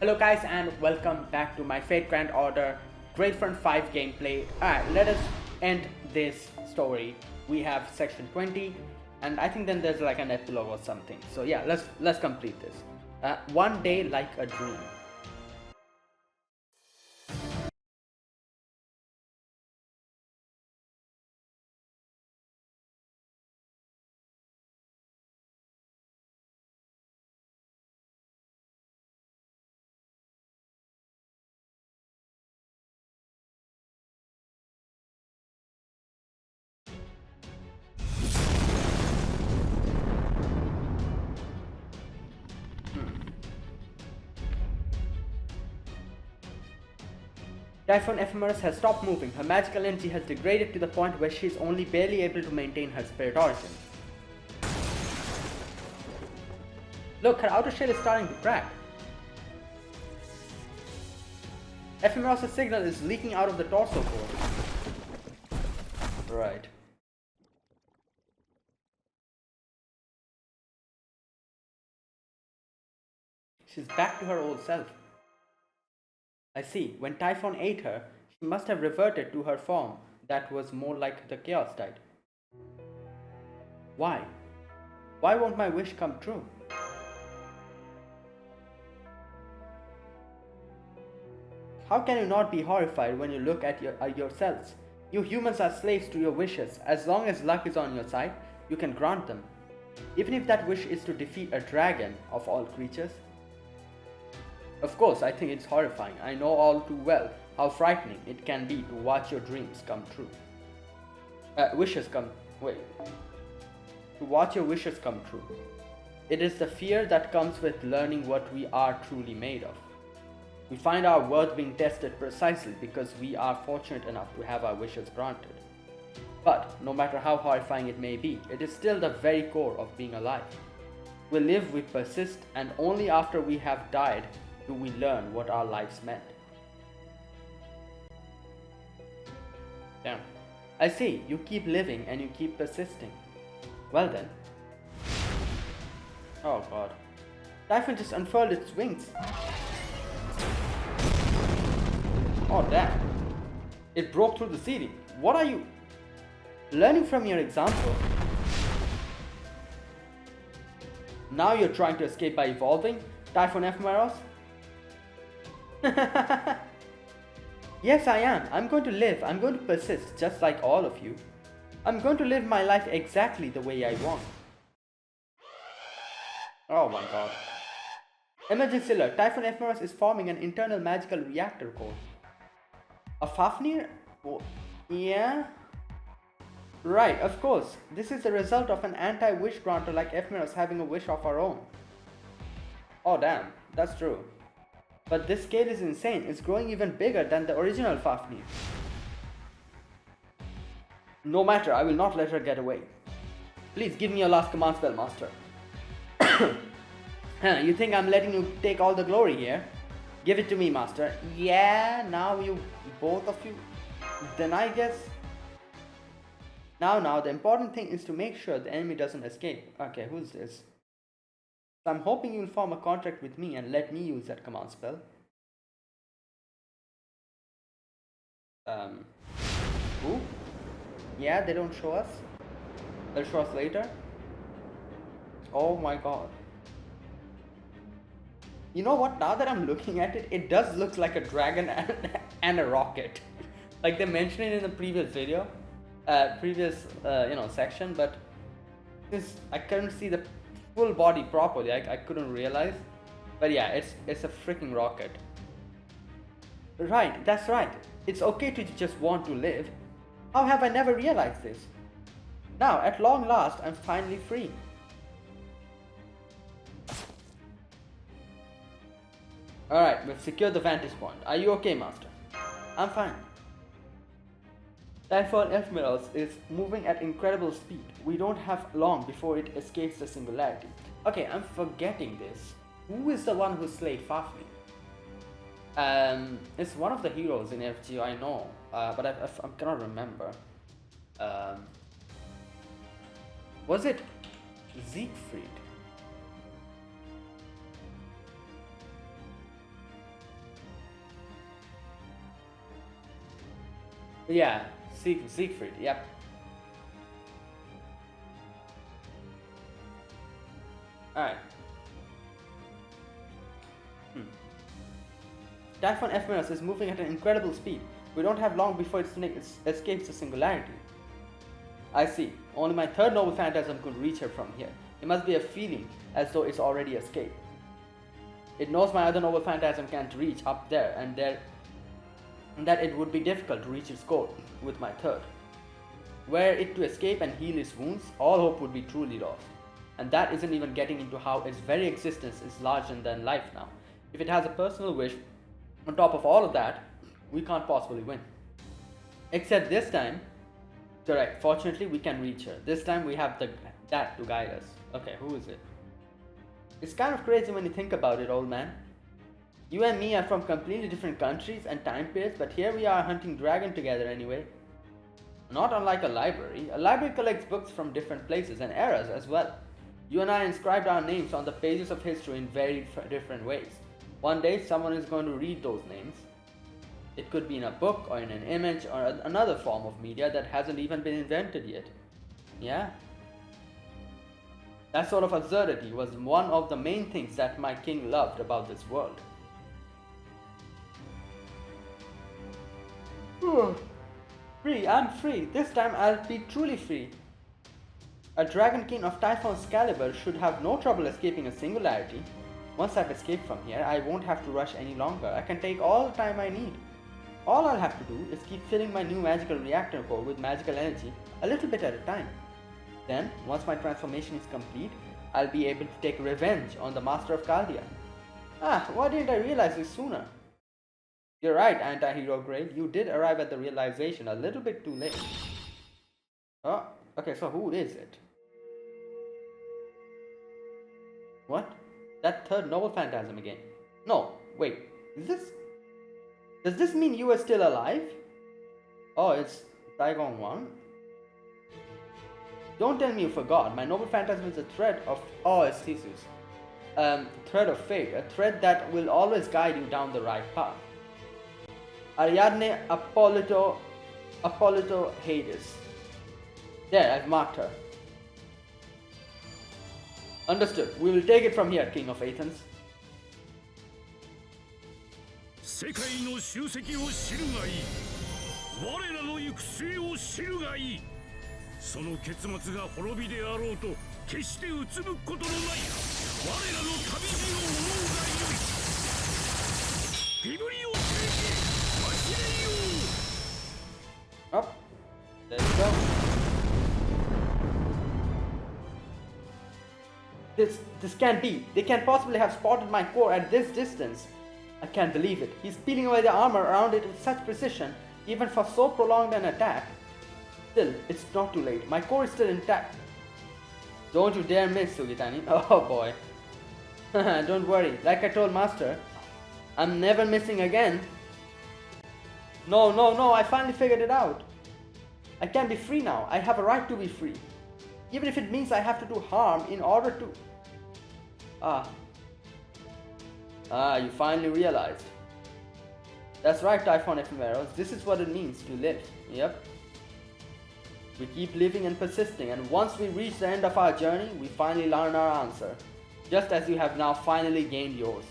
Hello guys and welcome back to my Fate Grand Order Grail Front 5 gameplay. Alright, let us end this story. We have section 20 and I think then there's like an epilogue or something. So yeah, let's complete this. One day like a dream. Typhon Ephemeris has stopped moving. Her magical energy has degraded to the point where she is only barely able to maintain her spirit origin. Look, her outer shell is starting to crack. Ephemeros' signal is leaking out of the torso core. Right. She's back to her old self. I see. When Typhon ate her, she must have reverted to her form that was more like the Chaos type. Why? Why won't my wish come true? How can you not be horrified when you look at yourselves? You humans are slaves to your wishes. As long as luck is on your side, you can grant them. Even if that wish is to defeat a dragon of all creatures. Of course, I think it's horrifying. I know all too well how frightening it can be to watch your dreams come true. To watch your wishes come true. It is the fear that comes with learning what we are truly made of. We find our worth being tested precisely because we are fortunate enough to have our wishes granted. But, no matter how horrifying it may be, it is still the very core of being alive. We live, we persist, and only after we have died do we learn what our lives meant. Damn. I see, you keep living and you keep persisting. Well then. Oh god. Typhon just unfurled its wings. Oh damn. It broke through the ceiling. What are you? Learning from your example. Now you're trying to escape by evolving, Typhon Ephemeros? Yes, I am. I'm going to live. I'm going to persist, just like all of you. I'm going to live my life exactly the way I want. Oh my god. Emergency alert. Typhon Ephemeris is forming an internal magical reactor core. A Fafnir? Oh, yeah? Right, of course. This is the result of an anti-wish granter like Ephemeris having a wish of her own. Oh damn, that's true. But this scale is insane. It's growing even bigger than the original Fafnir. No matter, I will not let her get away. Please give me your last command spell, Master. You think I'm letting you take all the glory here? Give it to me, Master. Yeah, now you, both of you. Then I guess... Now, the important thing is to make sure the enemy doesn't escape. Okay, who's this? So I'm hoping you'll form a contract with me and let me use that command spell. Who? Yeah, they don't show us. They'll show us later. Oh my god. You know what? Now that I'm looking at it, it does look like a dragon and a rocket. Like they mentioned it in the previous video, section, but this I couldn't see the full body properly. I couldn't realize, but yeah, it's a freaking rocket. Right, that's right. It's okay to just want to live. How have I never realized this? Now, at long last, I'm finally free. Alright, we've secured the vantage point. Are you okay, Master? I'm fine. Typhon Ephemeros is moving at incredible speed. We don't have long before it escapes the singularity. Okay, I'm forgetting this. Who is the one who slayed Fafnir? It's one of the heroes in FGO, I know, but I cannot remember. Was it Siegfried? Yeah, Siegfried, yep. Alright. Typhon Ephemeris is moving at an incredible speed. We don't have long before it escapes the singularity. I see. Only my third noble phantasm could reach her from here. It must be a feeling as though it's already escaped. It knows my other noble phantasm can't reach up there and that it would be difficult to reach its goal with my third. Were it to escape and heal its wounds, all hope would be truly lost. And that isn't even getting into how its very existence is larger than life now. If it has a personal wish, on top of all of that, we can't possibly win. Except this time, correct, fortunately we can reach her. This time we have that to guide us. Okay, who is it? It's kind of crazy when you think about it, old man. You and me are from completely different countries and time periods, but here we are hunting dragon together anyway. Not unlike a library collects books from different places and eras as well. You and I inscribed our names on the pages of history in very different ways. One day someone is going to read those names. It could be in a book or in an image or another form of media that hasn't even been invented yet. Yeah. That sort of absurdity was one of the main things that my king loved about this world. Free, I'm free. This time I'll be truly free. A dragon king of Typhon's caliber should have no trouble escaping a singularity. Once I've escaped from here, I won't have to rush any longer. I can take all the time I need. All I'll have to do is keep filling my new magical reactor core with magical energy a little bit at a time. Then, once my transformation is complete, I'll be able to take revenge on the Master of Chaldea. Why didn't I realize this sooner? You're right, Anti-Hero Grail. You did arrive at the realization a little bit too late. Oh, okay, so who is it? What? That third noble phantasm again. No, wait, does this mean you are still alive? Oh, it's Saigon 1? Don't tell me you forgot. My noble phantasm is a thread of... Oh, it's Theseus. Thread of fate. A thread that will always guide you down the right path. Ariadne Appolito Hades. There, I've marked her. Understood. We will take it from here, King of Athens. 世界の集積を知るがいい。我らの行く末を知るがいい。その結末が滅びであろうと決してうつむくことのない我らの旅路を思うがよい。ビブリオ聖騎走れよ。Up. There you go. This can't be. They can't possibly have spotted my core at this distance. I can't believe it. He's peeling away the armor around it with such precision, even for so prolonged an attack. Still, it's not too late. My core is still intact. Don't you dare miss, Sugitani. Oh boy. Don't worry. Like I told Master, I'm never missing again. No, I finally figured it out. I can be free now. I have a right to be free. Even if it means I have to do harm in order to... you finally realized. That's right, Typhon Ephemeros. This is what it means to live. Yep. We keep living and persisting, and once we reach the end of our journey, we finally learn our answer. Just as you have now finally gained yours.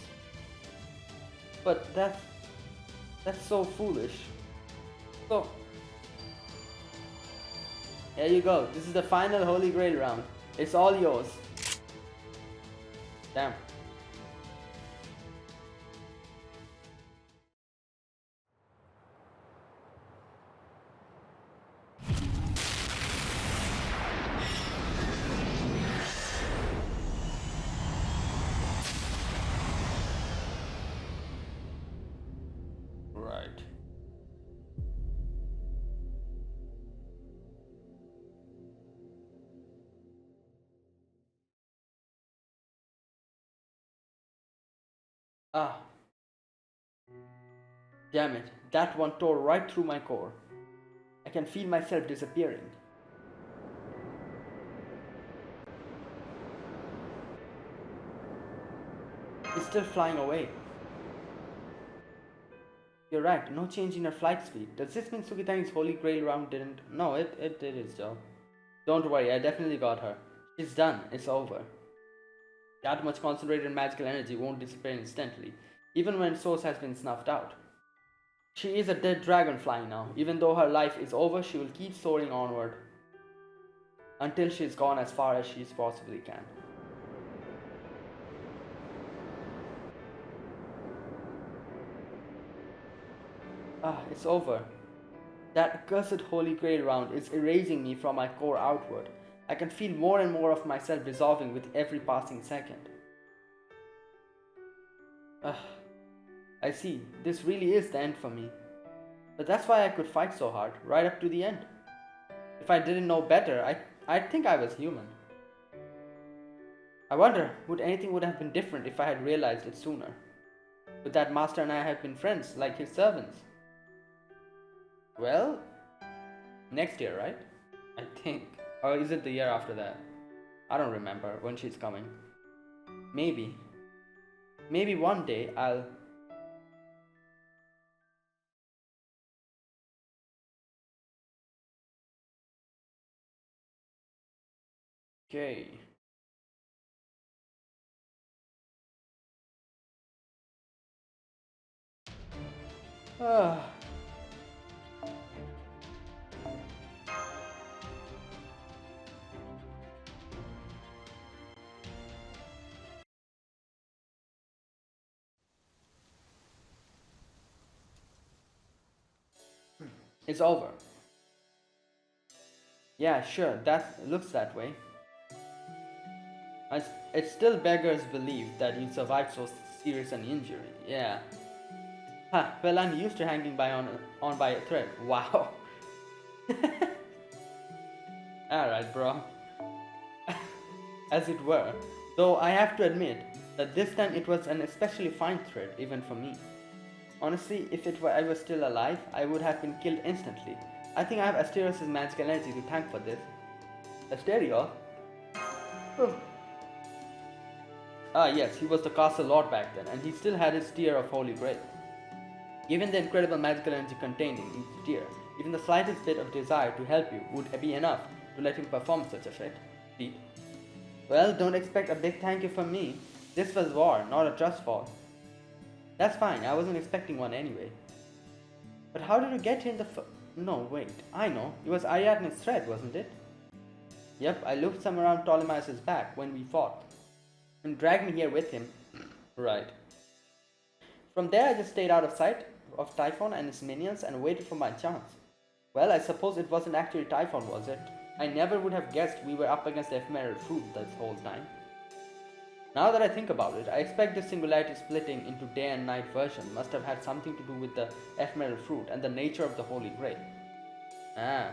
But that's so foolish. So... Here you go. This is the final Holy Grail round. It's all yours. Damn. Right. Damn it, that one tore right through my core. I can feel myself disappearing. He's still flying away. You're right, no change in her flight speed. Does this mean Sugitani's Holy Grail round didn't? No, it did its job. Don't worry, I definitely got her. She's done, it's over. That much concentrated magical energy won't disappear instantly, even when source has been snuffed out. She is a dead dragonfly now. Even though her life is over, she will keep soaring onward until she's gone as far as she possibly can. Ah, it's over. That accursed Holy Grail round is erasing me from my core outward. I can feel more and more of myself dissolving with every passing second. Ah, I see. This really is the end for me. But that's why I could fight so hard, right up to the end. If I didn't know better, I'd think I was human. I wonder, would have been different if I had realized it sooner? Would that master and I have been friends, like his servants? Well, next year, right? I think. Or is it the year after that? I don't remember when she's coming. Maybe. Maybe one day I'll... Okay. Ah. It's over. Yeah, sure, that looks that way. It still beggars belief that you survived so serious an injury. Yeah. Huh, well, I'm used to hanging on by a thread. Wow. Alright, bro. As it were. Though I have to admit that this time it was an especially fine thread, even for me. Honestly, if I was still alive, I would have been killed instantly. I think I have Asterios' magical energy to thank for this. Asterios? Oh. Ah yes, he was the castle lord back then, and he still had his tier of Holy Grail. Given the incredible magical energy contained in each tier, even the slightest bit of desire to help you would be enough to let him perform such a feat. Well, don't expect a big thank you from me. This was war, not a trust fall. That's fine, I wasn't expecting one anyway. But how did you get here in the No, wait, I know. It was Ariadne's thread, wasn't it? Yep, I looped some around Ptolemaios' back when we fought. And dragged me here with him. Right. From there I just stayed out of sight of Typhon and his minions and waited for my chance. Well, I suppose it wasn't actually Typhon, was it? I never would have guessed we were up against the ephemeral fruit this whole time. Now that I think about it, I expect this singularity splitting into day and night version must have had something to do with the ephemeral fruit and the nature of the Holy Grail. Ah.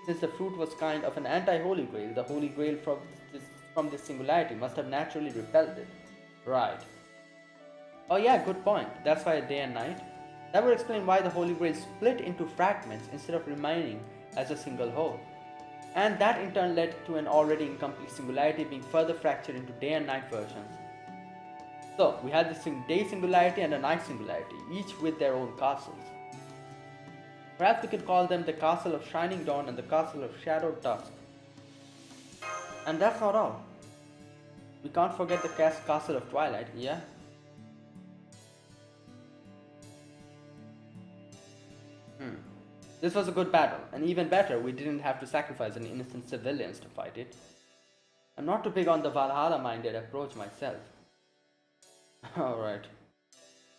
Since the fruit was kind of an anti-Holy Grail, the Holy Grail from this singularity must have naturally repelled it. Right. Oh yeah, good point. That's why day and night. That would explain why the Holy Grail split into fragments instead of remaining as a single whole. And that in turn led to an already incomplete singularity being further fractured into day and night versions. So, we had the day singularity and a night singularity, each with their own castles. Perhaps we could call them the Castle of Shining Dawn and the Castle of Shadowed Dusk. And that's not all. We can't forget the Castle of Twilight, yeah? This was a good battle, and even better, we didn't have to sacrifice any innocent civilians to fight it. I'm not too big on the Valhalla-minded approach myself. Alright.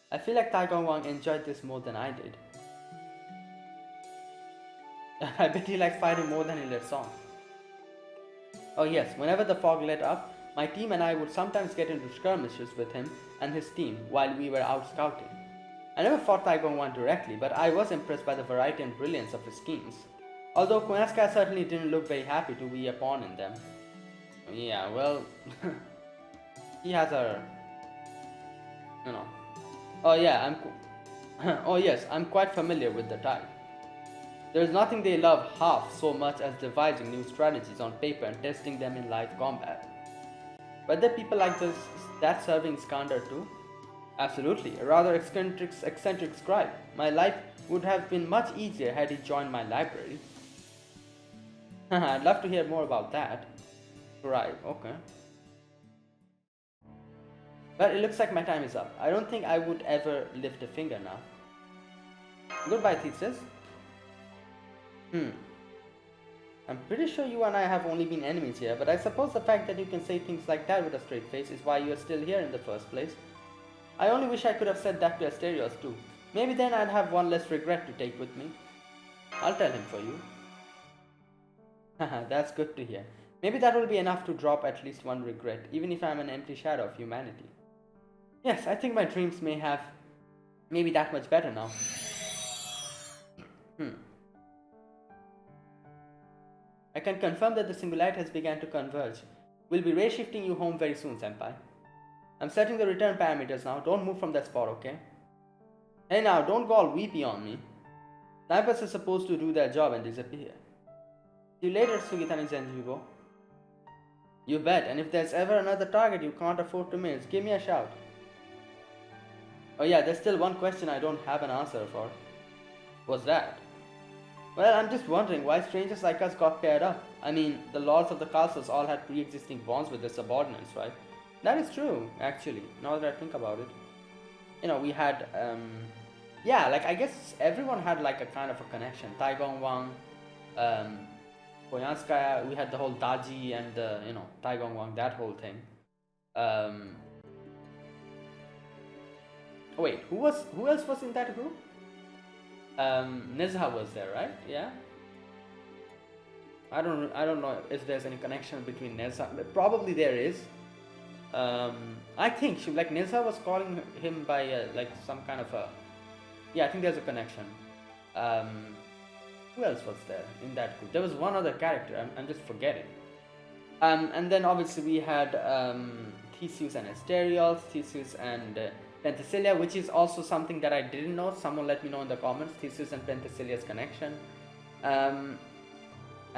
I feel like Tai Gong Wang enjoyed this more than I did. I bet he likes fighting more than he lets on. Oh yes, whenever the fog let up, my team and I would sometimes get into skirmishes with him and his team while we were out scouting. I never fought Tai Gong Wan directly, but I was impressed by the variety and brilliance of his schemes. Although Kunaska certainly didn't look very happy to be a pawn in them. Yeah, well, he has a, Oh yeah, oh yes, I'm quite familiar with the type. There is nothing they love half so much as devising new strategies on paper and testing them in live combat. Were there people like that serving Iskander too? Absolutely, a rather eccentric scribe. My life would have been much easier had he joined my library. I'd love to hear more about that. Scribe, okay. But it looks like my time is up. I don't think I would ever lift a finger now. Goodbye, Thesis. I'm pretty sure you and I have only been enemies here, but I suppose the fact that you can say things like that with a straight face is why you are still here in the first place. I only wish I could have said that to Asterios too. Maybe then I'd have one less regret to take with me. I'll tell him for you. Haha, that's good to hear. Maybe that will be enough to drop at least one regret, even if I'm an empty shadow of humanity. Yes, I think my dreams may be that much better now. I can confirm that the singularity has begun to converge. We'll be ray shifting you home very soon, Senpai. I'm setting the return parameters now. Don't move from that spot, okay? Hey now, don't go all weepy on me. Snipers are supposed to do their job and disappear. See you later, Sugitani Zenjugo. You bet, and if there's ever another target you can't afford to miss, give me a shout. Oh yeah, there's still one question I don't have an answer for. What's that? Well, I'm just wondering why strangers like us got paired up. I mean, the lords of the castles all had pre-existing bonds with their subordinates, right? That is true, actually, now that I think about it. You know, we had, yeah, like, I guess everyone had, like, a kind of a connection. Taigong Wang, Poyanskaya, we had the whole Daji and, you know, Taigong Wang, that whole thing. Wait, who else was in that group? Nezha was there, right? Yeah. I don't know if there's any connection between Nezha. Probably there is. I think Nezha was calling him by like some kind of a. Yeah, I think there's a connection. Who else was there in that group? There was one other character. I'm just forgetting. And then obviously we had Theseus and Asterios, Theseus and Penthesilea, which is also something that I didn't know. Someone let me know in the comments. Theseus and Penthesilea's connection, and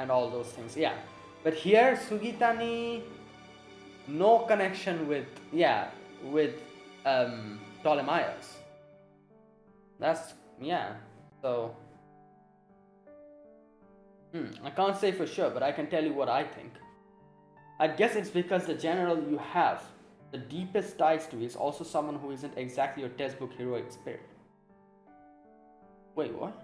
all those things. Yeah, but here Sugitani, no connection with Ptolemaios. That's So I can't say for sure, but I can tell you what I think. I guess it's because the general you have the deepest ties to is also someone who isn't exactly your textbook heroic spirit. Wait, what?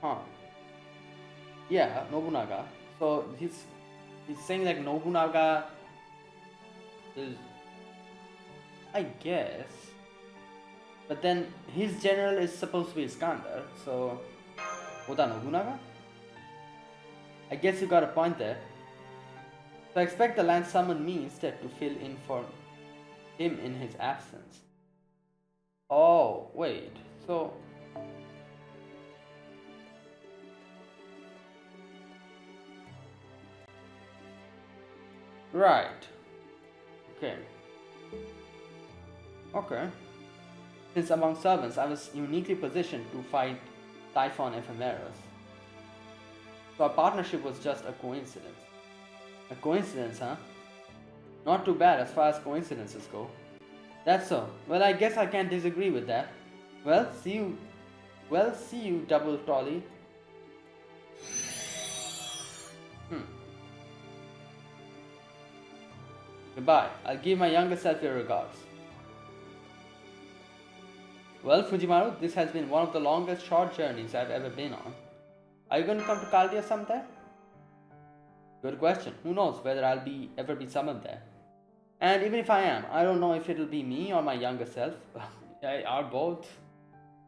Huh. Yeah, Nobunaga. So he's saying like Nobunaga is, I guess. But then his general is supposed to be Iskander, so Oda Nobunaga? I guess you got a point there. So I expect the land summoned me instead to fill in for him in his absence. Oh, wait, so... Right. Okay. Okay. Since among servants I was uniquely positioned to fight Typhon Ephemeros. So our partnership was just a coincidence. A coincidence, huh? Not too bad as far as coincidences go. That's so. Well, I guess I can't disagree with that. Well, see you, Double Trolley. Goodbye. I'll give my younger self your regards. Well, Fujimaru, this has been one of the longest short journeys I've ever been on. Are you going to come to Chaldia someday? Good question. Who knows whether I'll ever be summoned there. And even if I am, I don't know if it'll be me or my younger self. Or both.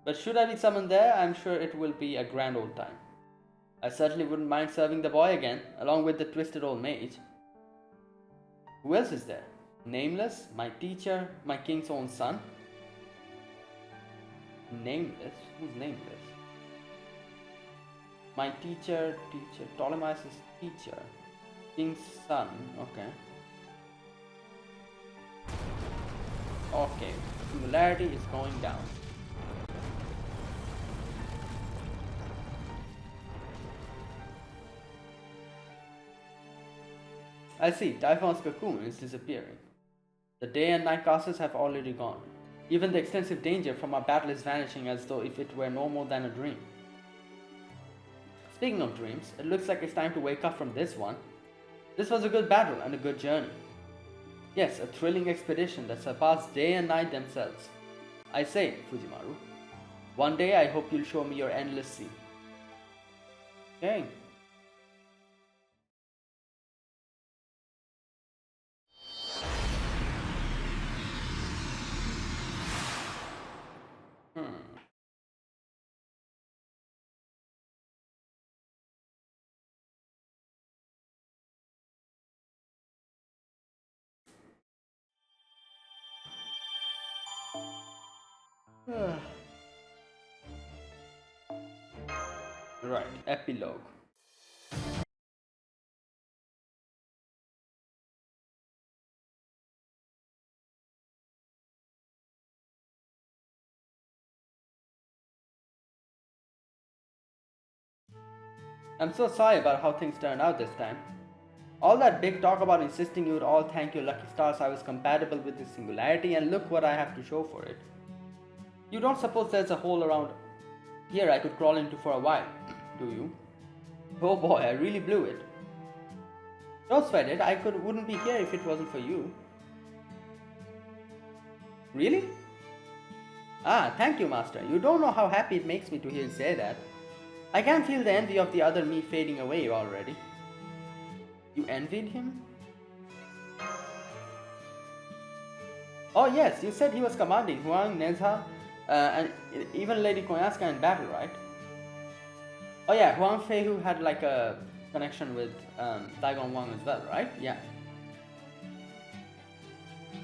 But should I be summoned there, I'm sure it will be a grand old time. I certainly wouldn't mind serving the boy again, along with the twisted old mage. Who else is there? Nameless, my teacher, my king's own son. Nameless? Who's nameless? My teacher, Ptolemaios' teacher, king's son, okay. Okay, singularity is going down. I see, Typhon's cocoon is disappearing. The day and night castles have already gone. Even the extensive danger from our battle is vanishing as though if it were no more than a dream. Speaking of dreams, it looks like it's time to wake up from this one. This was a good battle and a good journey. Yes, a thrilling expedition that surpassed day and night themselves. I say, Fujimaru, one day I hope you'll show me your endless sea. Okay. Right, epilogue. I'm so sorry about how things turned out this time. All that big talk about insisting you would all thank your lucky stars I was compatible with this singularity, and look what I have to show for it. You don't suppose there's a hole around here I could crawl into for a while, do you? Oh boy, I really blew it. Don't sweat it, wouldn't be here if it wasn't for you. Really? Ah, thank you, Master. You don't know how happy it makes me to hear you say that. I can feel the envy of the other me fading away already. You envied him? Oh yes, you said he was commanding Huang, Nezha, and even Lady Koyaska in battle, right? Oh yeah, Huang Fei who had like a connection with Daigon Wang as well, right? Yeah.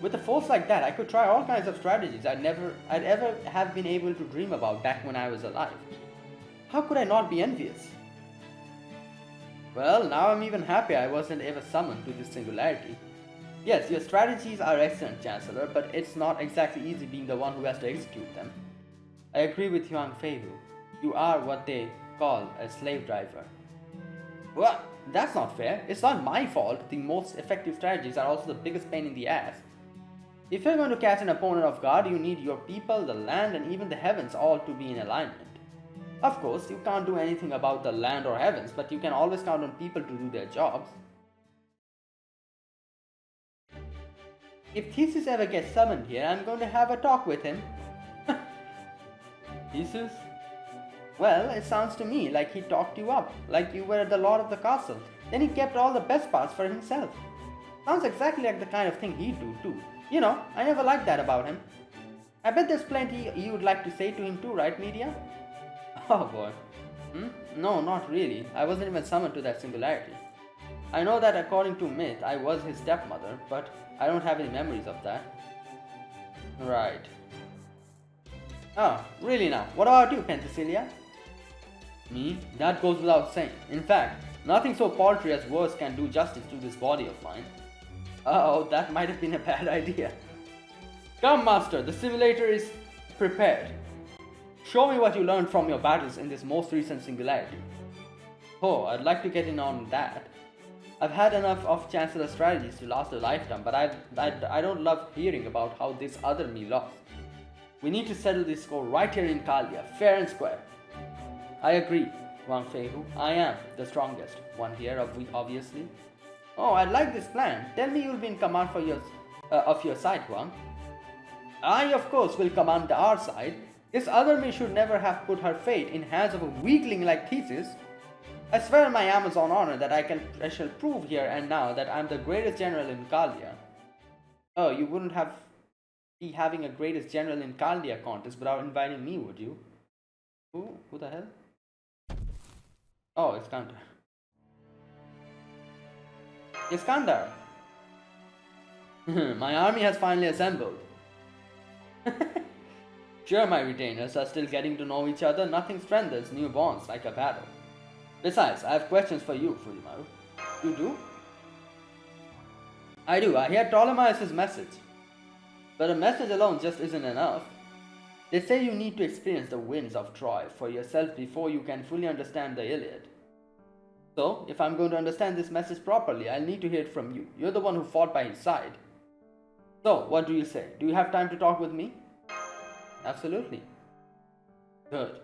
With a force like that, I could try all kinds of strategies I'd ever have been able to dream about back when I was alive. How could I not be envious? Well, now I'm even happy I wasn't ever summoned to this singularity. Yes, your strategies are excellent, Chancellor, but it's not exactly easy being the one who has to execute them. I agree with Huang Feihu. You are what they call a slave driver. Well, that's not fair. It's not my fault. The most effective strategies are also the biggest pain in the ass. If you're going to catch an opponent off guard, you need your people, the land, and even the heavens all to be in alignment. Of course, you can't do anything about the land or heavens, but you can always count on people to do their jobs. If Theseus ever gets summoned here, I'm going to have a talk with him. Theseus? Well, it sounds to me like he talked you up, like you were the lord of the castle. Then he kept all the best parts for himself. Sounds exactly like the kind of thing he'd do too. You know, I never liked that about him. I bet there's plenty you'd like to say to him too, right, Media? Oh boy. No, not really. I wasn't even summoned to that singularity. I know that according to myth, I was his stepmother, but I don't have any memories of that. Right. Oh, really now? What about you, Penthesilea? Me? That goes without saying. In fact, nothing so paltry as words can do justice to this body of mine. Oh, that might have been a bad idea. Come, Master, the simulator is prepared. Show me what you learned from your battles in this most recent singularity. Oh, I'd like to get in on that. I've had enough of Chancellor strategies to last a lifetime, but I don't love hearing about how this other me lost. We need to settle this score right here in Kalia, fair and square. I agree, Wang Feihu. I am the strongest one here, obviously. Oh, I like this plan. Tell me you'll be in command for of your side, Huang. I, of course, will command our side. This other me should never have put her fate in hands of a weakling like Theseus. I swear on my Amazon honor that I shall prove here and now that I'm the greatest general in Kalia. Oh, you wouldn't be having a greatest general in Kalia contest without inviting me, would you? Who the hell? Oh, Iskandar. Iskandar! My army has finally assembled. Sure, my retainers are still getting to know each other. Nothing strengthens new bonds like a battle. Besides, I have questions for you, Fujimaru. You do? I do. I hear Ptolemaeus' message. But a message alone just isn't enough. They say you need to experience the winds of Troy for yourself before you can fully understand the Iliad. So, if I'm going to understand this message properly, I'll need to hear it from you. You're the one who fought by his side. So, what do you say? Do you have time to talk with me? Absolutely. Good.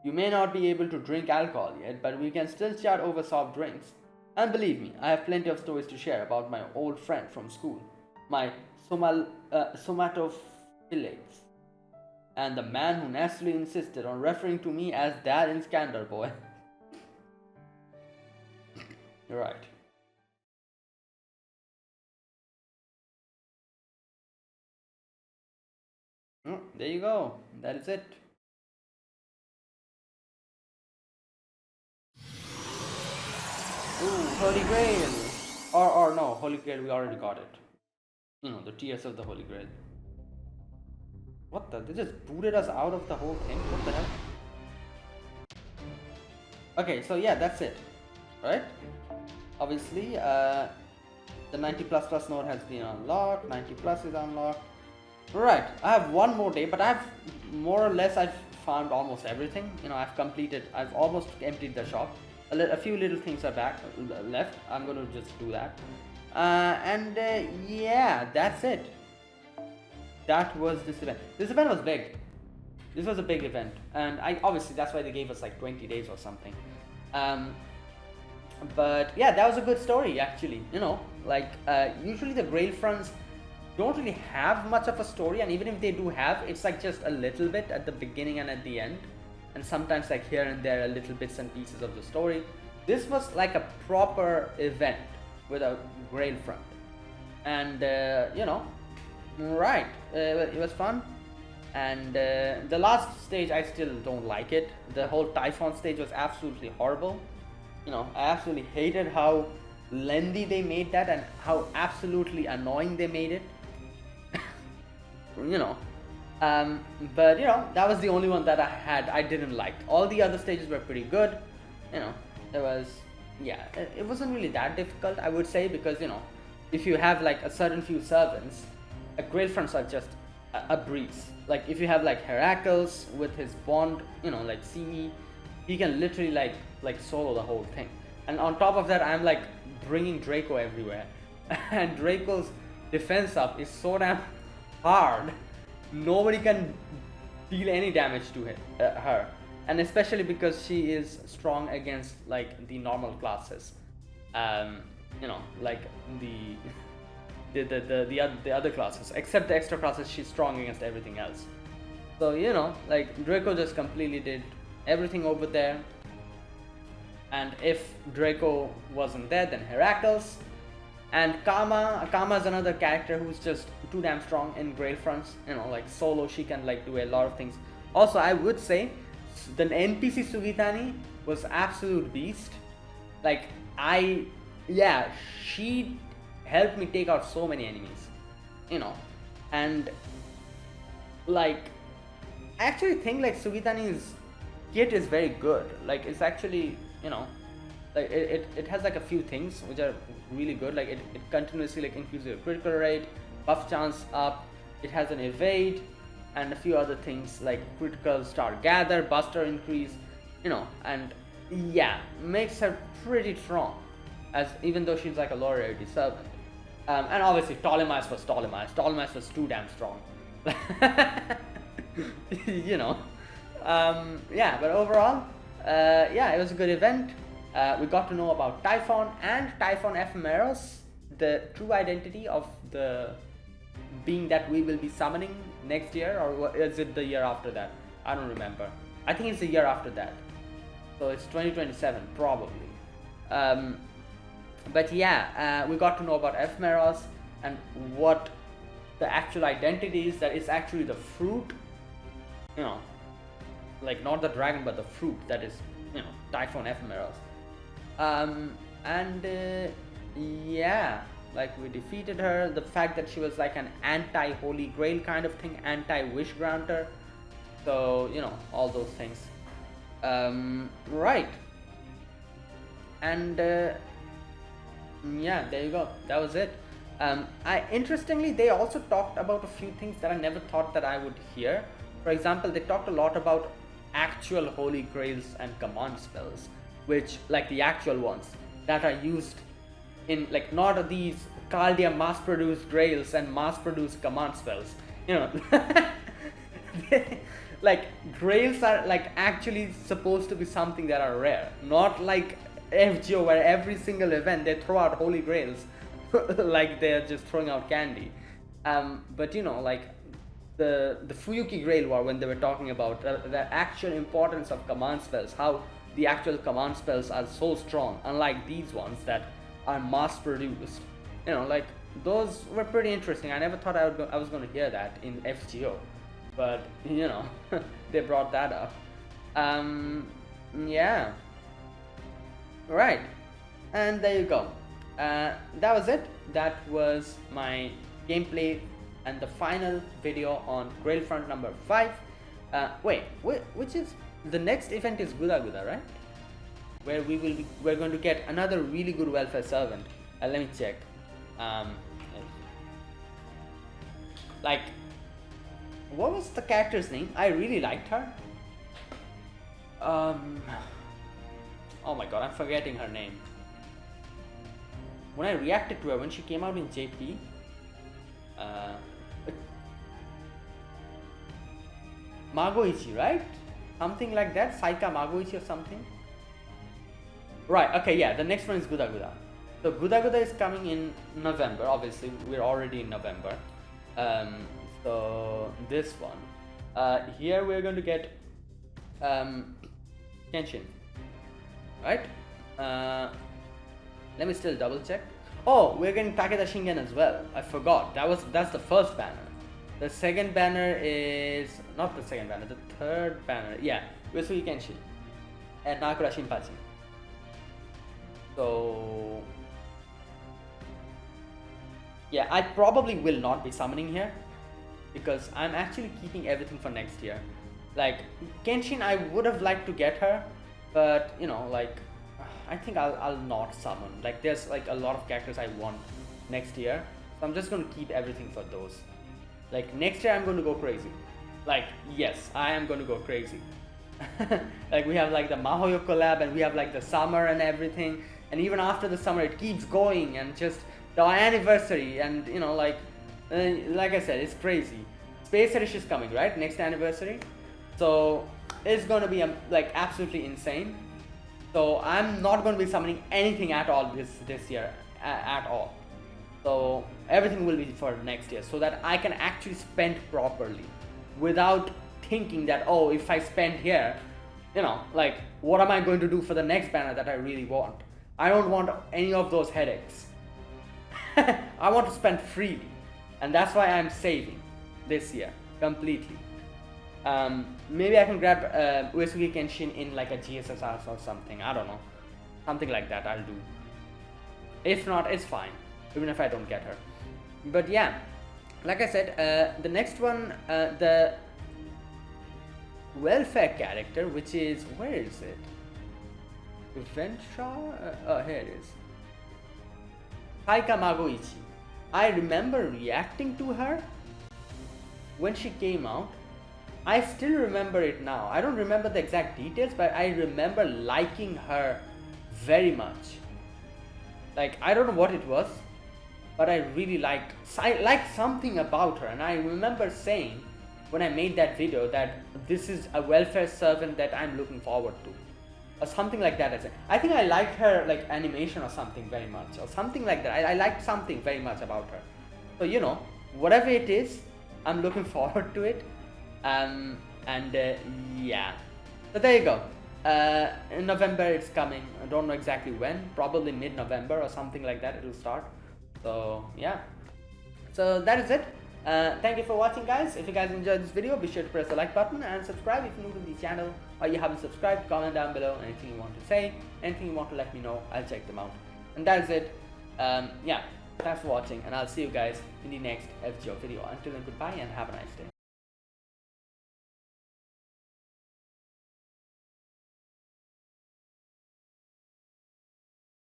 You may not be able to drink alcohol yet, but we can still chat over soft drinks. And believe me, I have plenty of stories to share about my old friend from school, my somatophilates, and the man who nastily insisted on referring to me as Dad in Scandal Boy. You're right. Oh, there you go. That is it. Ooh, Holy Grail. Or no, Holy Grail, we already got it. You know, the tears of the Holy Grail. What the? They just booted us out of the whole thing? What the hell? Okay, so yeah, that's it. Right? Obviously, the 90++ node has been unlocked. 90+ is unlocked. Right, I have one more day, but I've more or less I've farmed almost everything. You know, I've almost emptied the shop. A few little things are left. I'm gonna just do that. Yeah, that's it. That was this event. This event was big. This was a big event, and obviously that's why they gave us like 20 days or something. But yeah, that was a good story actually. You know, like usually the Grail Fronts don't really have much of a story, and even if they do have, it's like just a little bit at the beginning and at the end, and sometimes like here and there a little bits and pieces of the story. This was like a proper event with a Grail Front, and you know, right, it was fun. And the last stage, I still don't like it. The whole Typhon stage was absolutely horrible. You know, I absolutely hated how lengthy they made that and how absolutely annoying they made it. You know, but you know, that was the only one that I didn't like. All the other stages were pretty good. You know, it wasn't really that difficult, I would say, because you know, if you have like a certain few servants, a Grail Fronts are just a breeze. Like if you have like Heracles with his bond, you know, like CE, he can literally like solo the whole thing. And on top of that, I'm like bringing Draco everywhere, and Draco's defense up is so damn hard. Nobody can deal any damage to her, and especially because she is strong against like the normal classes. You know, like the other classes, except the extra classes, she's strong against everything else. So you know, like Draco just completely did everything over there. And if Draco wasn't there, then Heracles. And Kama is another character who's just too damn strong in Grail Fronts. You know, like solo, she can like do a lot of things. Also, I would say the NPC Sugitani was absolute beast. Like she helped me take out so many enemies. You know, and like I actually think like Sugitani's kit is very good. Like it's actually, you know, like it has like a few things which are really good. Like it continuously like increases your critical rate, buff chance up, it has an evade, and a few other things like critical star gather, buster increase, you know, and yeah, makes her pretty strong, as even though she's like a lower rarity servant. And obviously Ptolemais was too damn strong. You know. Yeah, but overall, yeah, it was a good event. We got to know about Typhon and Typhon Ephemeros, the true identity of the being that we will be summoning next year, or is it the year after that? I don't remember. I think it's the year after that. So it's 2027, probably. But yeah, we got to know about Ephemeros and what the actual identity is, that it's actually the fruit, you know, like not the dragon but the fruit that is, you know, Typhon Ephemeros. Yeah, like we defeated her. The fact that she was like an anti-Holy Grail kind of thing, anti-wish granter, so you know, all those things. Right, and yeah, there you go, that was it. Interestingly, they also talked about a few things that I never thought that I would hear. For example, they talked a lot about actual Holy Grails and command spells. which like the actual ones that are used in like not these Caldia mass-produced grails and mass-produced command spells. You know, like grails are like actually supposed to be something that are rare, not like FGO where every single event they throw out holy grails like they're just throwing out candy. But you know, like the Fuyuki Grail War, when they were talking about the actual importance of command spells, how the actual command spells are so strong, unlike these ones that are mass produced. You know, like those were pretty interesting. I never thought I was going to hear that in FGO, but you know, they brought that up. Yeah. Right, and there you go. That was it. That was my gameplay and the final video on Grail Front number 5. Wait, which is the next event is Guda Guda, right? Where we're going to get another really good welfare servant. Let me check. Like, what was the character's name? I really liked her. Oh my god, I'm forgetting her name. When I reacted to her when she came out in JP, Magoichi, right? Something like that, Saika Magoichi or something. Right, okay, yeah, the next one is Guda Guda. So Guda Guda is coming in November, obviously, we're already in November. So this one. Here we're going to get Kenshin, right? Let me still double check. Oh, we're getting Takeda Shingen as well. I forgot. That's the first banner. The second banner is not the second banner. The third banner, yeah, Uesugi Kenshin and Nakura Shinpachi. So yeah, I probably will not be summoning here because I'm actually keeping everything for next year. Like Kenshin, I would have liked to get her, but you know, like I think I'll not summon. Like there's like a lot of characters I want next year, so I'm just going to keep everything for those. Like next year I'm going to go crazy. Like yes, I am going to go crazy. Like we have like the Mahoyo collab and we have like the summer and everything, and even after the summer it keeps going, and just the anniversary, and you know, like I said, it's crazy. Space Edition is coming, right? Next anniversary, so it's going to be like absolutely insane. So I'm not going to be summoning anything at all this year at all. So everything will be for next year, so that I can actually spend properly without thinking that, oh, if I spend here, you know, like what am I going to do for the next banner that I really want? I don't want any of those headaches. I want to spend freely, and that's why I'm saving this year completely. Maybe I can grab Uesugi Kenshin in like a GSSR or something. I don't know, something like that I'll do. If not, it's fine, even if I don't get her. But yeah, like I said, the next one, the welfare character, which is, where is it? Venture? Oh, here it is. Taika Magoichi. I remember reacting to her when she came out. I still remember it now. I don't remember the exact details, but I remember liking her very much. Like, I don't know what it was, but I really liked something about her. And I remember saying when I made that video that this is a welfare servant that I'm looking forward to, or something like that. I think I liked her like animation or something very much, or something like that. I liked something very much about her. So you know, whatever it is, I'm looking forward to it. Yeah, so there you go. In November it's coming. I don't know exactly when, probably mid-November or something like that it'll start. So yeah, so that is it. Thank you for watching, guys. If you guys enjoyed this video, be sure to press the like button and subscribe if you're new to the channel, or you haven't subscribed. Comment down below anything you want to say, anything you want to let me know. I'll check them out. And that is it. Yeah, thanks for watching, and I'll see you guys in the next FGO video. Until then, goodbye and have a nice day.